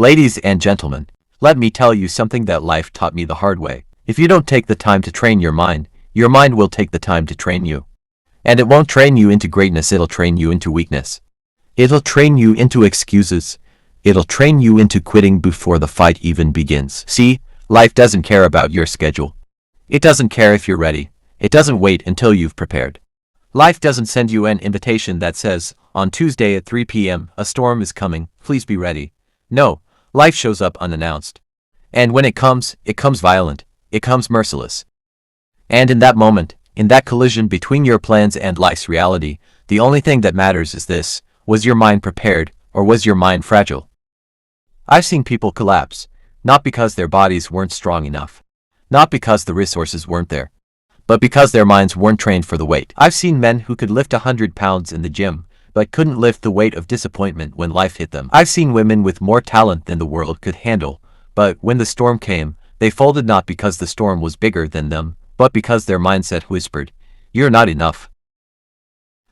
Ladies and gentlemen, let me tell you something that life taught me the hard way. If you don't take the time to train your mind will take the time to train you. And it won't train you into greatness, it'll train you into weakness. It'll train you into excuses. It'll train you into quitting before the fight even begins. See, life doesn't care about your schedule. It doesn't care if you're ready. It doesn't wait until you've prepared. Life doesn't send you an invitation that says, on Tuesday at 3 p.m., a storm is coming, please be ready. No, life shows up unannounced. And when it comes violent, it comes merciless. And in that moment, in that collision between your plans and life's reality, the only thing that matters is this: was your mind prepared, or was your mind fragile? I've seen people collapse, not because their bodies weren't strong enough, not because the resources weren't there, but because their minds weren't trained for the weight. I've seen men who could lift 100 pounds in the gym, but couldn't lift the weight of disappointment when life hit them. I've seen women with more talent than the world could handle, but when the storm came, they folded not because the storm was bigger than them, but because their mindset whispered, "You're not enough."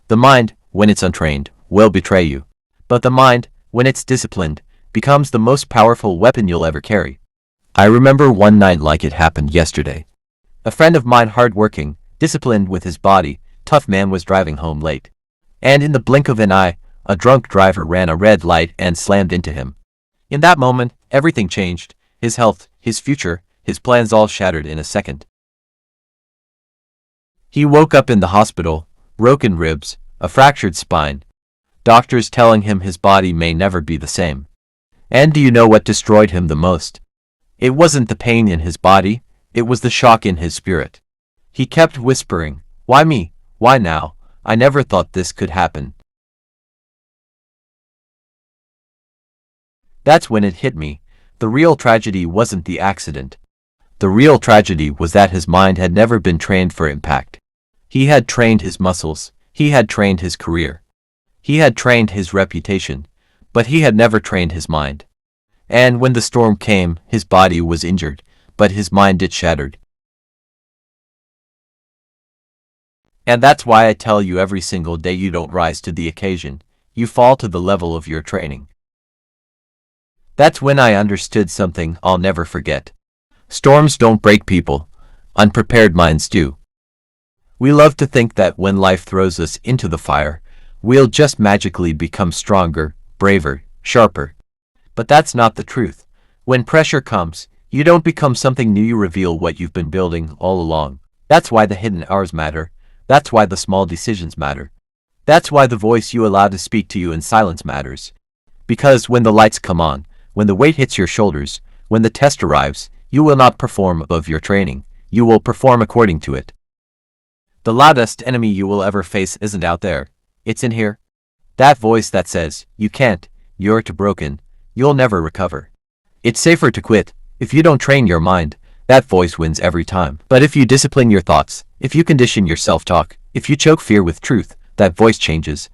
The mind, when it's untrained, will betray you. But the mind, when it's disciplined, becomes the most powerful weapon you'll ever carry. I remember one night like it happened yesterday. A friend of mine, hardworking, disciplined with his body, tough man, was driving home late. And in the blink of an eye, a drunk driver ran a red light and slammed into him. In that moment, everything changed. His health, his future, his plans all shattered in a second. He woke up in the hospital, broken ribs, a fractured spine, doctors telling him his body may never be the same. And do you know what destroyed him the most? It wasn't the pain in his body, it was the shock in his spirit. He kept whispering, "Why me? Why now? I never thought this could happen." That's when it hit me. The real tragedy wasn't the accident. The real tragedy was that his mind had never been trained for impact. He had trained his muscles, he had trained his career, he had trained his reputation, but he had never trained his mind. And when the storm came, his body was injured, but his mind it shattered. And that's why I tell you every single day, you don't rise to the occasion, you fall to the level of your training. That's when I understood something I'll never forget. Storms don't break people, unprepared minds do. We love to think that when life throws us into the fire, we'll just magically become stronger, braver, sharper. But that's not the truth. When pressure comes, you don't become something new, you reveal what you've been building all along. That's why the hidden hours matter. That's why the small decisions matter. That's why the voice you allow to speak to you in silence matters. Because when the lights come on, when the weight hits your shoulders, when the test arrives, you will not perform above your training, you will perform according to it. The loudest enemy you will ever face isn't out there, it's in here. That voice that says, "You can't, you're too broken, you'll never recover." It's safer to quit. If you don't train your mind, that voice wins every time. But if you discipline your thoughts, if you condition your self-talk, if you choke fear with truth, that voice changes.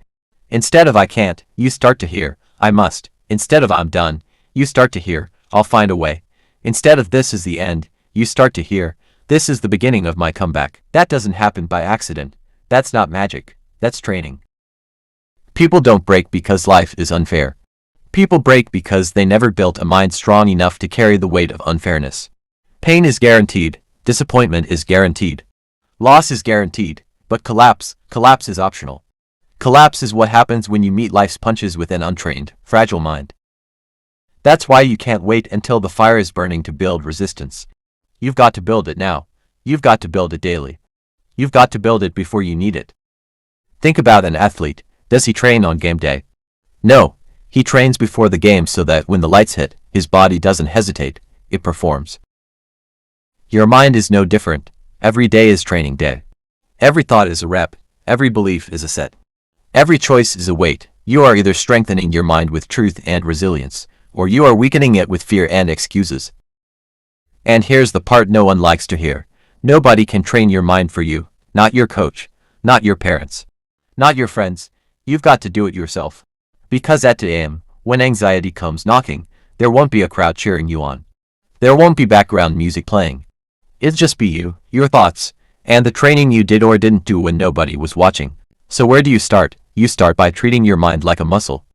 Instead of "I can't," you start to hear, "I must." Instead of "I'm done," you start to hear, "I'll find a way." Instead of "This is the end," you start to hear, "This is the beginning of my comeback." That doesn't happen by accident. That's not magic. That's training. People don't break because life is unfair. People break because they never built a mind strong enough to carry the weight of unfairness. Pain is guaranteed. Disappointment is guaranteed. Loss is guaranteed. But collapse is optional. Collapse is what happens when you meet life's punches with an untrained, fragile mind. That's why you can't wait until the fire is burning to build resistance. You've got to build it now. You've got to build it daily. You've got to build it before you need it. Think about an athlete. Does he train on game day? No. He trains before the game so that when the lights hit, his body doesn't hesitate, it performs. Your mind is no different. Every day is training day. Every thought is a rep. Every belief is a set. Every choice is a weight. You are either strengthening your mind with truth and resilience, or you are weakening it with fear and excuses. And here's the part no one likes to hear. Nobody can train your mind for you. Not your coach. Not your parents. Not your friends. You've got to do it yourself. Because at 2 a.m., when anxiety comes knocking, there won't be a crowd cheering you on. There won't be background music playing. It'll just be you, your thoughts, and the training you did or didn't do when nobody was watching. So where do you start? You start by treating your mind like a muscle.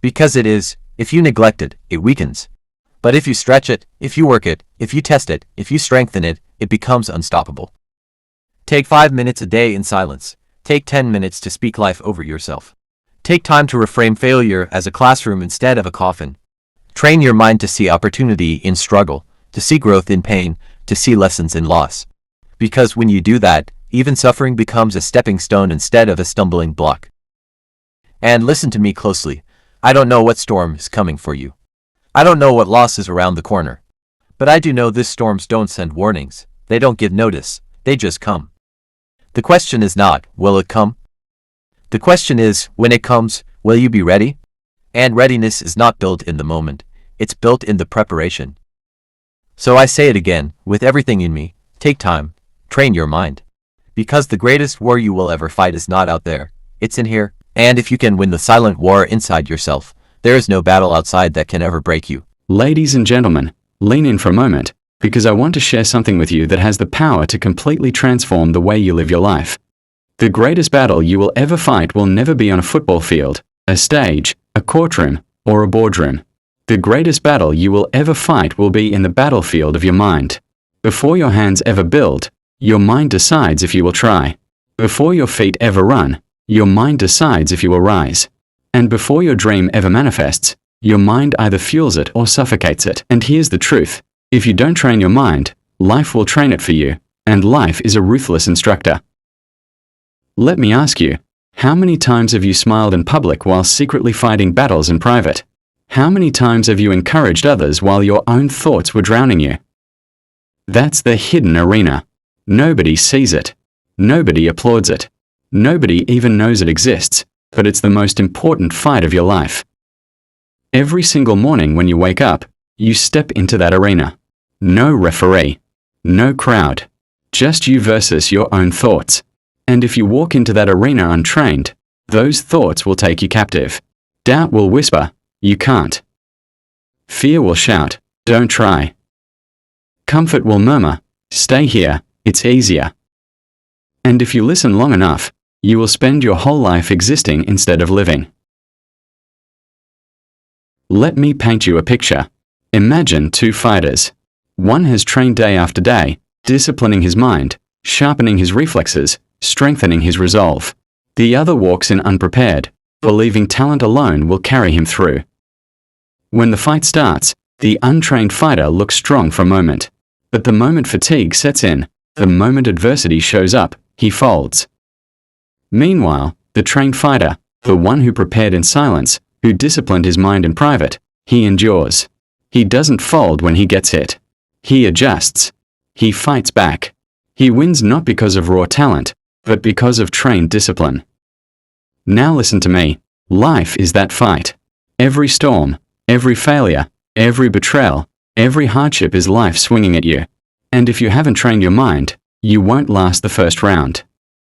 Because it is. If you neglect it, it weakens. But if you stretch it, if you work it, if you test it, if you strengthen it, it becomes unstoppable. Take 5 minutes a day in silence. Take 10 minutes to speak life over yourself. Take time to reframe failure as a classroom instead of a coffin. Train your mind to see opportunity in struggle, to see growth in pain, to see lessons in loss. Because when you do that, even suffering becomes a stepping stone instead of a stumbling block. And listen to me closely. I don't know what storm is coming for you. I don't know what loss is around the corner. But I do know this: storms don't send warnings. They don't give notice. They just come. The question is not, will it come? The question is, when it comes, will you be ready? And readiness is not built in the moment. It's built in the preparation. So I say it again, with everything in me, take time, train your mind. Because the greatest war you will ever fight is not out there, it's in here. And if you can win the silent war inside yourself, there is no battle outside that can ever break you. Ladies and gentlemen, lean in for a moment, because I want to share something with you that has the power to completely transform the way you live your life. The greatest battle you will ever fight will never be on a football field, a stage, a courtroom, or a boardroom. The greatest battle you will ever fight will be in the battlefield of your mind. Before your hands ever build, your mind decides if you will try. Before your feet ever run, your mind decides if you will rise. And before your dream ever manifests, your mind either fuels it or suffocates it. And here's the truth. If you don't train your mind, life will train it for you, and life is a ruthless instructor. Let me ask you, how many times have you smiled in public while secretly fighting battles in private? How many times have you encouraged others while your own thoughts were drowning you? That's the hidden arena. Nobody sees it. Nobody applauds it. Nobody even knows it exists, but it's the most important fight of your life. Every single morning when you wake up, you step into that arena. No referee. No crowd. Just you versus your own thoughts. And if you walk into that arena untrained, those thoughts will take you captive. Doubt will whisper, you can't. Fear will shout, don't try. Comfort will murmur, stay here, it's easier. And if you listen long enough, you will spend your whole life existing instead of living. Let me paint you a picture. Imagine two fighters. One has trained day after day, disciplining his mind, sharpening his reflexes, strengthening his resolve. The other walks in unprepared, believing talent alone will carry him through. When the fight starts, the untrained fighter looks strong for a moment. But the moment fatigue sets in, the moment adversity shows up, he folds. Meanwhile, the trained fighter, the one who prepared in silence, who disciplined his mind in private, he endures. He doesn't fold when he gets hit. He adjusts. He fights back. He wins not because of raw talent, but because of trained discipline. Now listen to me. Life is that fight. Every storm, every failure, every betrayal, every hardship is life swinging at you. And if you haven't trained your mind, you won't last the first round.